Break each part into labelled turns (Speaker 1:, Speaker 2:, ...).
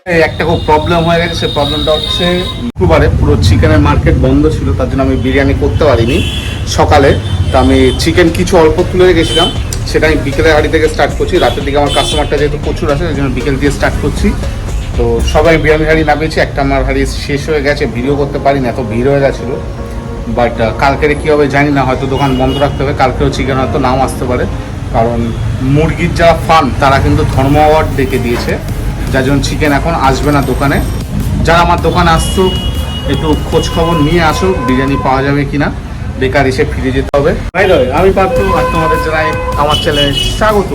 Speaker 1: একটা খুব প্রবলেম হয়ে গেছে, সে প্রবলেমটা হচ্ছে শুক্রবারে পুরো চিকেনের মার্কেট বন্ধ ছিল, তার জন্য আমি বিরিয়ানি করতে পারিনি সকালে। তো আমি চিকেন কিছু অল্প তুলে রেখেছিলাম, সেটা আমি বিকেলের হাঁড়ি থেকে স্টার্ট করছি। রাতের দিকে আমার কাস্টমারটা যেহেতু প্রচুর আসে, সেই জন্য বিকেল দিয়ে স্টার্ট করছি। তো সবাই বিরিয়ানি হাঁড়ি নামিয়েছি, একটা আমার হাঁড়ি শেষ হয়ে গেছে, ভিডিও করতে পারিনি, এত ভিড় হয়ে গেছিলো। বাট কালকেরে কী হবে জানি না, হয়তো দোকান বন্ধ রাখতে হবে, কালকেও চিকেন হয়তো নাও আসতে পারে। কারণ মুরগির যারা ফার্ম তারা কিন্তু ধর্ম অ্যাওয়ার্ড ডেকে দিয়েছে, যার জন্য চিকেন এখন আসবে না দোকানে। যারা আমার দোকানে আসতো একটু খোঁজ খবর নিয়ে আসো বিরিয়ানি পাওয়া যাবে কিনা, বেকার এসে ফিরে যেতে হবে। আমি পারতো, আর তোমাদের জানাই আমার চ্যানেলে স্বাগত।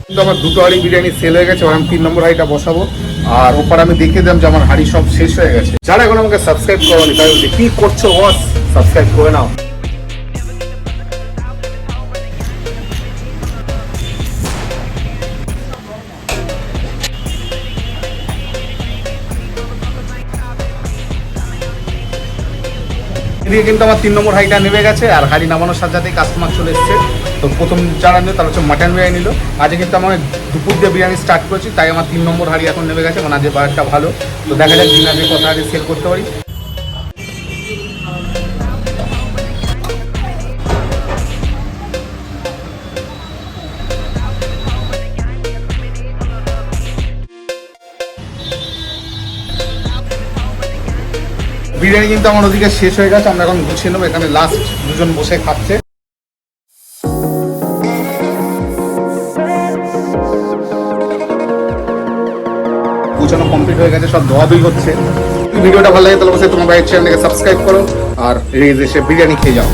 Speaker 1: কিন্তু আমার দুটো হাঁড়ি বিরিয়ানি সেল হয়ে গেছে, আমি 3 নম্বর হাঁড়িটা বসাবো। আর ওপর আমি দেখে দিলাম যে আমার হাঁড়ি সব শেষ হয়ে গেছে। যারা এখন আমাকে সাবস্ক্রাইব করোনি তাই বলছি, কি করছো বস, সাবস্ক্রাইব করে নাও। এদিকে কিন্তু আমার 3 নম্বর হাঁড়িটা নেমে গেছে, আর হাঁড়ি নামানোর সাথে সাথেই কাস্টমার চলে এসছে। তো প্রথম যারা নিল তারা হচ্ছে মাটন বিরিয়ানি নিল। আজকে কিন্তু আমার দুপুর দিয়ে বিরিয়ানি স্টার্ট করেছি, তাই আমার 3 নম্বর হাঁড়ি এখন নেমে গেছে, মানে আজকে বাজারটা ভালো। তো দেখা যাক দিন আজকে কত হাঁড়ি সেল করতে পারি। বিরিয়ানি কিন্তু আমার ওদিকে শেষ হয়ে গেছে, আমরা এখন গুছিয়ে নেবো। এখানে লাস্ট দুজন বসে খাচ্ছে। গুছানো কমপ্লিট হয়ে গেছে, সব ধোয়াধুয়ি হচ্ছে। ভিডিওটা ভালো লাগে তাহলে অবশ্যই তোমার বাইরের চ্যানেলকে সাবস্ক্রাইব করো, আর রেজ এসে বিরিয়ানি খেয়ে যাও।